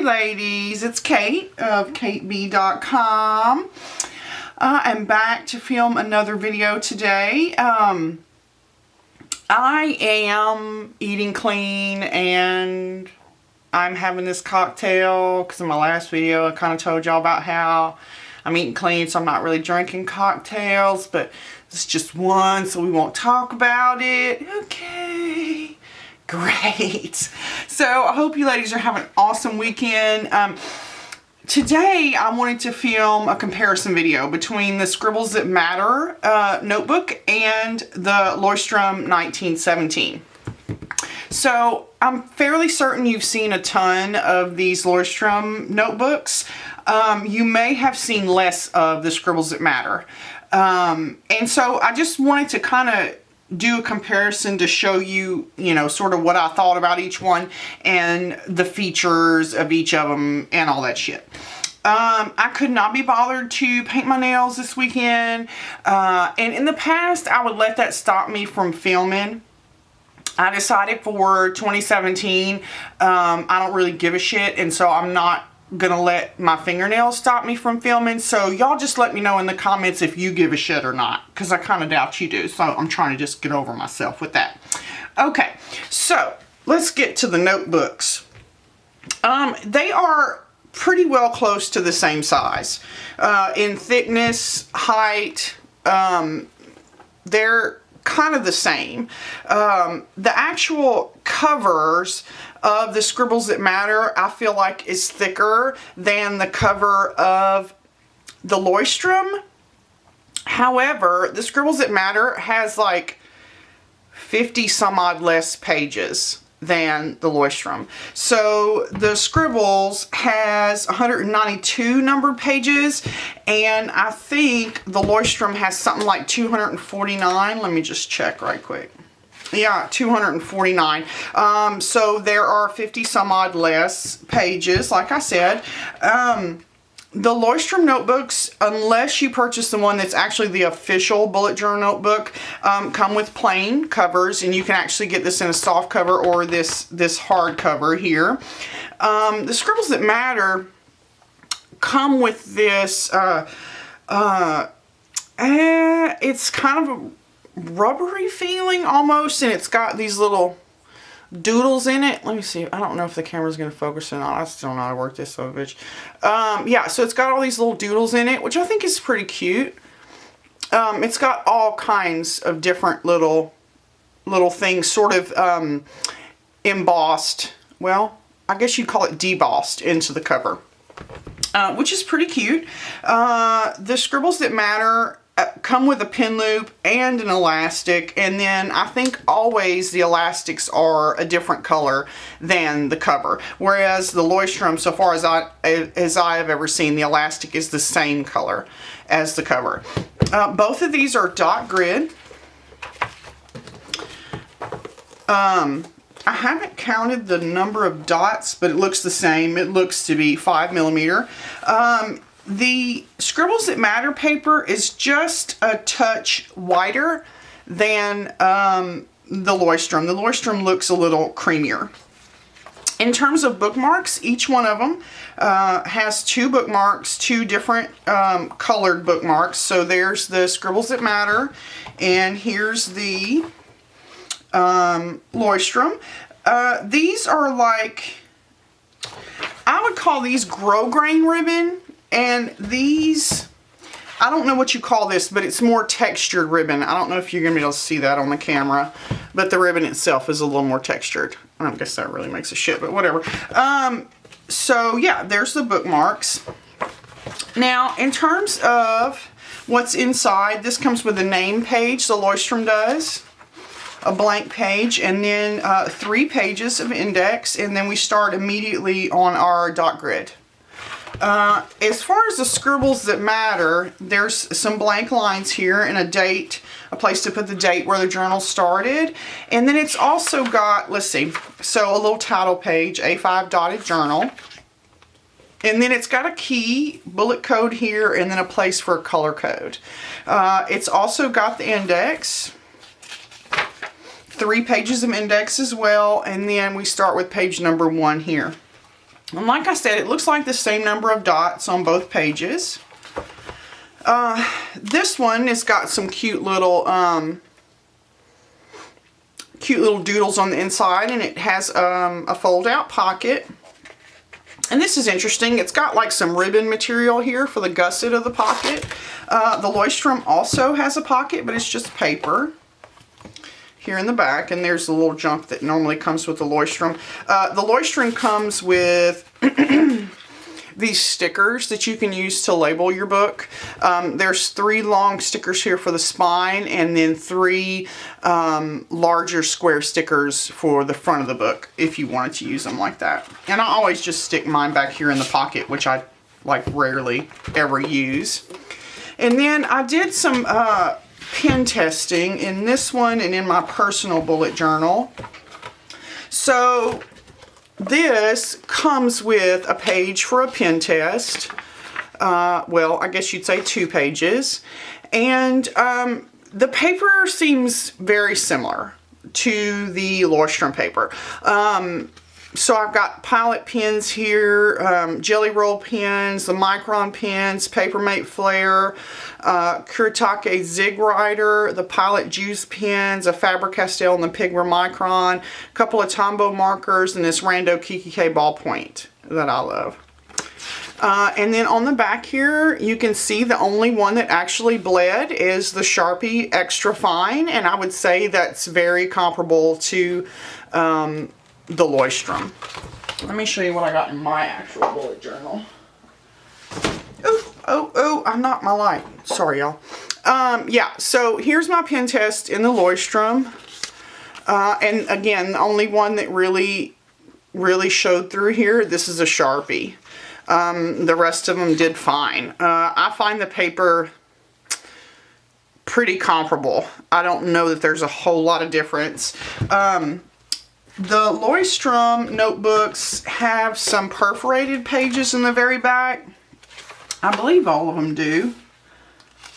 ladies, it's Kate of kateb.com. I'm back to film another video today. I am eating clean and I'm having this cocktail because in my last video I kind of told y'all about how I'm eating clean, so I'm not really drinking cocktails, but it's just one, so we won't talk about it. Okay. Great. So I hope you ladies are having an awesome weekend. Today I wanted to film a comparison video between the Scribbles That Matter notebook and the Leuchtturm1917. So I'm fairly certain you've seen a ton of these Leuchtturm notebooks. You may have seen less of the Scribbles That Matter. And so I just wanted to kind of do a comparison to show you, sort of what I thought about each one and the features of each of them and all that shit. I could not be bothered to paint my nails this weekend. And in the past, I would let that stop me from filming. I decided for 2017, I don't really give a shit, and so I'm not gonna let my fingernails stop me from filming. So y'all just let me know in the comments if you give a shit or not, because I kind of doubt you do. So I'm trying to just get over myself with that. Okay, so let's get to the notebooks. They are pretty well close to the same size in thickness, height. They're kind of the same. The actual covers of the Scribbles That Matter, I feel like, is thicker than the cover of the Leuchtturm. However, the Scribbles That Matter has like 50 some odd less pages than the Leuchtturm. So the Scribbles has 192 numbered pages, and I think the Leuchtturm has something like 249. Let me just check right quick. Yeah, 249. So there are 50 some odd less pages, like I said. The Leuchtturm notebooks, unless you purchase the one that's actually the official bullet journal notebook, come with plain covers, and you can actually get this in a soft cover or this hard cover here. The Scribbles That Matter come with this, it's kind of a rubbery feeling almost, and it's got these little doodles in it. Let me see. I don't know if the camera's going to focus or not. I still don't know how to work this son of a bitch. Yeah, so it's got all these little doodles in it, which I think is pretty cute. It's got all kinds of different little things sort of embossed. Well, I guess you'd call it debossed into the cover, which is pretty cute. The Scribbles That Matter come with a pin loop and an elastic, and then I think always the elastics are a different color than the cover, whereas the Leuchtturm, so far as I have ever seen, the elastic is the same color as the cover. Both of these are dot grid. I haven't counted the number of dots, but it looks the same. It looks to be 5mm. The Scribbles That Matter paper is just a touch wider than the Leuchtturm. The Leuchtturm looks a little creamier. In terms of bookmarks, each one of them has two bookmarks, two different colored bookmarks. So there's the Scribbles That Matter, and here's the Leuchtturm. These are like, I would call these grosgrain ribbon. And these, I don't know what you call this, but it's more textured ribbon. I don't know if you're going to be able to see that on the camera, but the ribbon itself is a little more textured. I don't guess that really makes a shit, but whatever. So yeah, there's the bookmarks. Now, in terms of what's inside, this comes with a name page, the Leuchtturm does. A blank page, and then 3 pages of index, and then we start immediately on our dot grid. As far as the Scribbles That Matter, there's some blank lines here and a date, a place to put the date where the journal started. And then it's also got, let's see, so a little title page, A5 dotted journal. And then it's got a key, bullet code here, and then a place for a color code. It's also got the index. 3 pages of index as well, and then we start with page number 1 here. And like I said, it looks like the same number of dots on both pages. This one has got some cute little doodles on the inside, and it has a fold-out pocket. And this is interesting. It's got like some ribbon material here for the gusset of the pocket. The Leuchtturm also has a pocket, but it's just paper here in the back. And there's the little junk that normally comes with the Leuchtturm. The Leuchtturm comes with these stickers that you can use to label your book. There's 3 long stickers here for the spine, and then 3 larger square stickers for the front of the book if you wanted to use them like that. And I always just stick mine back here in the pocket, which I like rarely ever use. And then I did some pen testing in this one and in my personal bullet journal. So this comes with a page for a pen test. Well, I guess you'd say 2 pages. And the paper seems very similar to the Leuchtturm paper. So I've got pilot pens here, jelly roll pens, the micron pens, Papermate Flare, Kuretake Zig Rider, the Pilot Juice pens, a Faber-Castell and the Pigma Micron, a couple of Tombow markers, and this Rando Kikki ballpoint that I love. And then on the back here, you can see the only one that actually bled is the Sharpie Extra Fine, and I would say that's very comparable to the Leuchtturm. Let me show you what I got in my actual bullet journal. Oh, I knocked my light. Sorry, y'all. Yeah, so here's my pen test in the Leuchtturm. And again, the only one that really showed through here, this is a Sharpie. The rest of them did fine. I find the paper pretty comparable. I don't know that there's a whole lot of difference. The Leuchtturm notebooks have some perforated pages in the very back. I believe all of them do.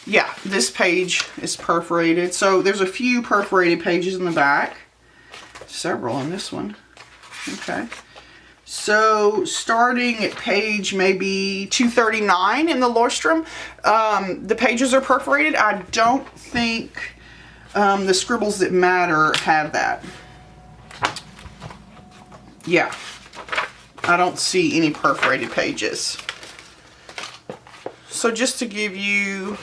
Yeah, this page is perforated. So there's a few perforated pages in the back. Several in this one. Okay. So starting at page maybe 239 in the Leuchtturm, the pages are perforated. I don't think the Scribbles That Matter have that. Yeah, I don't see any perforated pages. So just to give you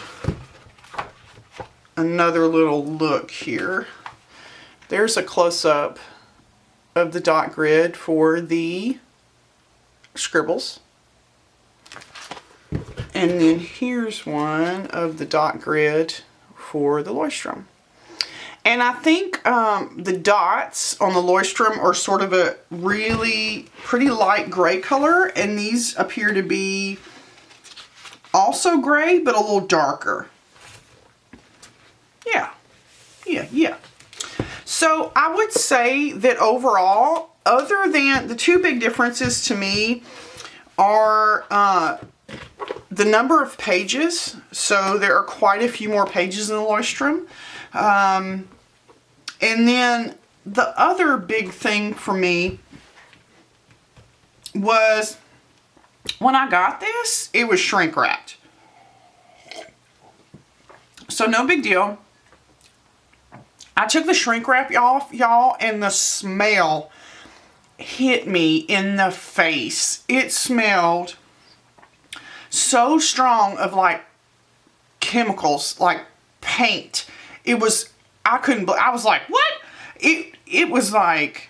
another little look here, there's a close-up of the dot grid for the Scribbles. And then here's one of the dot grid for the Leuchtturm. And I think the dots on the Leuchtturm are sort of a really pretty light gray color, and these appear to be also gray, but a little darker. Yeah. So I would say that overall, other than the 2 big differences to me are the number of pages. So there are quite a few more pages in the Leuchtturm. And then the other big thing for me was when I got this, it was shrink wrapped. So no big deal. I took the shrink wrap off, y'all, and the smell hit me in the face. It smelled so strong of like chemicals, like paint. It was, I was like, what? It was like,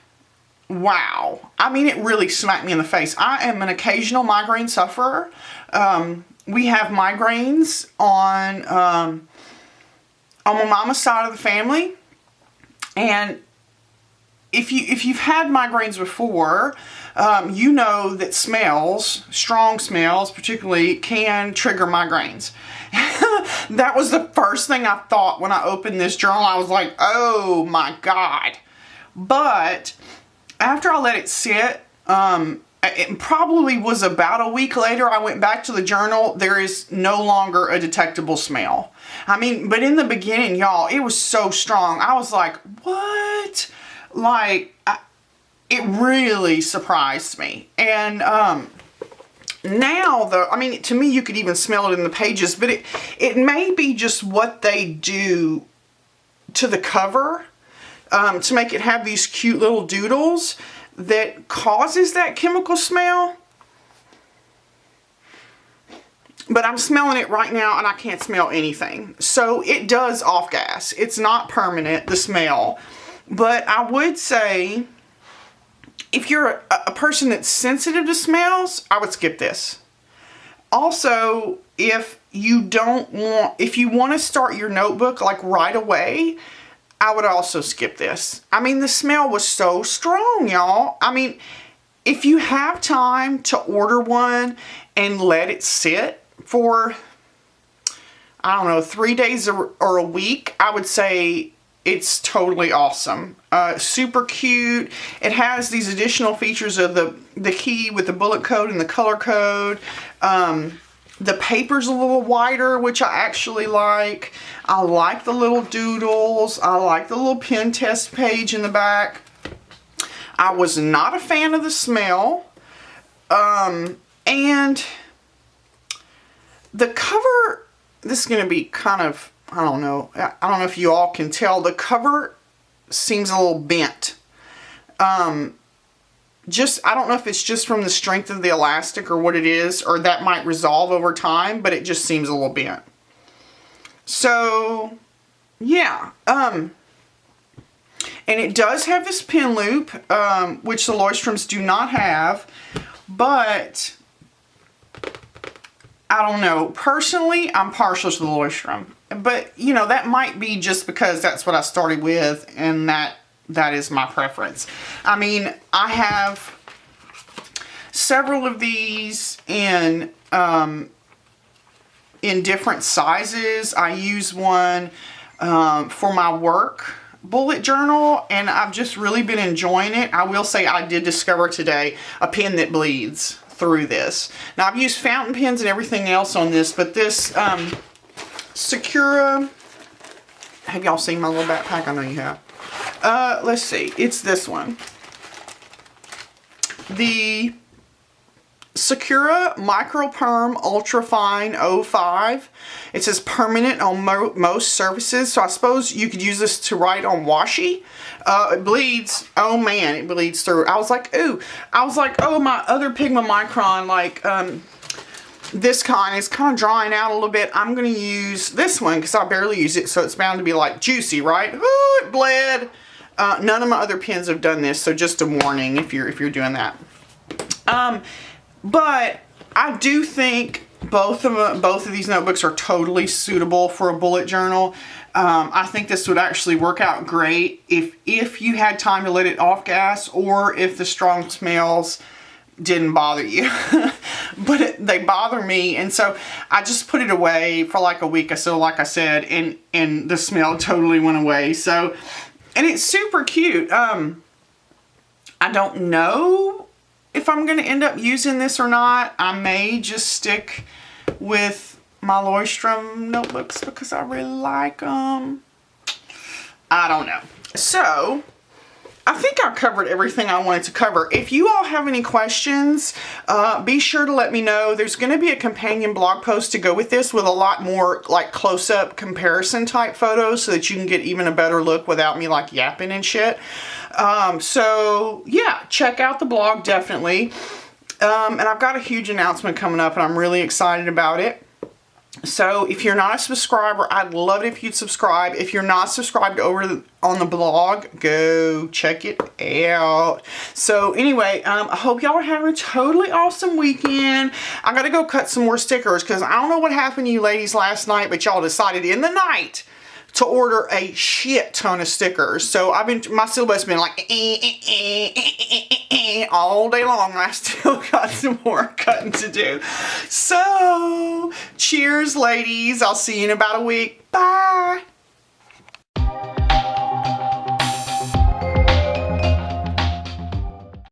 wow. I mean, it really smacked me in the face. I am an occasional migraine sufferer. We have migraines on my mama's side of the family. And if you've had migraines before, you know that smells, strong smells particularly, can trigger migraines. That was the first thing I thought when I opened this journal. I was like, oh my God. But after I let it sit, it probably was about a week later, I went back to the journal. There is no longer a detectable smell. I mean, but in the beginning, y'all, it was so strong. I was like, what? Like, it really surprised me. And now, though, I mean, to me, you could even smell it in the pages, but it may be just what they do to the cover to make it have these cute little doodles that causes that chemical smell. But I'm smelling it right now and I can't smell anything. So it does off-gas. It's not permanent, the smell. But I would say, if you're a person that's sensitive to smells, I would skip this. Also, if you want to start your notebook like right away, I would also skip this. I mean, the smell was so strong, y'all. I mean, if you have time to order one and let it sit for, I don't know, 3 days or a week, I would say it's totally awesome. Super cute. It has these additional features of the key with the bullet code and the color code. The paper's a little wider, which I actually like. I like the little doodles. I like the little pen test page in the back. I was not a fan of the smell. And the cover, this is going to be kind of, I don't know if you all can tell, the cover seems a little bent. I don't know if it's just from the strength of the elastic or what it is, or that might resolve over time, but it just seems a little bent. So, yeah. And it does have this pin loop, which the Leuchtturms do not have, but I don't know. Personally, I'm partial to the Leuchtturm. But, you know, that might be just because that's what I started with, and that is my preference. I mean, I have several of these in different sizes. I use one for my work bullet journal, and I've just really been enjoying it. I will say I did discover today a pen that bleeds through this. Now, I've used fountain pens and everything else on this, but this Sakura, have y'all seen my little backpack? I know you have. Let's see. It's this one. The Sakura Micro Perm Ultra Fine 05. It says permanent on most surfaces, so I suppose you could use this to write on washi. It bleeds. Oh man, it bleeds through. I was like, ooh. I was like, oh, my other Pigma Micron, like this kind is kind of drying out a little bit. I'm going to use this one because I barely use it, so it's bound to be like juicy, right? Ooh, it bled. None of my other pens have done this, so just a warning if you're doing that. But I do think both of these notebooks are totally suitable for a bullet journal. I think this would actually work out great if you had time to let it off gas, or if the strong smells didn't bother you. But they bother me, and so I just put it away for like a week or so, like I said, and the smell totally went away. So, and it's super cute. I don't know if I'm going to end up using this or not. I may just stick with my Leuchtturm notebooks because I really like them. I don't know. So, I think I covered everything I wanted to cover. If you all have any questions, be sure to let me know. There's going to be a companion blog post to go with this with a lot more like close-up comparison type photos so that you can get even a better look without me like yapping and shit. So yeah, check out the blog definitely. And I've got a huge announcement coming up and I'm really excited about it. So if you're not a subscriber, I'd love it if you'd subscribe. If you're not subscribed over on the blog, go check it out. So anyway, I hope y'all are having a totally awesome weekend. I gotta go cut some more stickers because I don't know what happened to you ladies last night, but y'all decided in the night to order a shit ton of stickers. So my syllabus has been like all day long, and I still got some more cutting to do. So cheers ladies, I'll see you in about a week. Bye.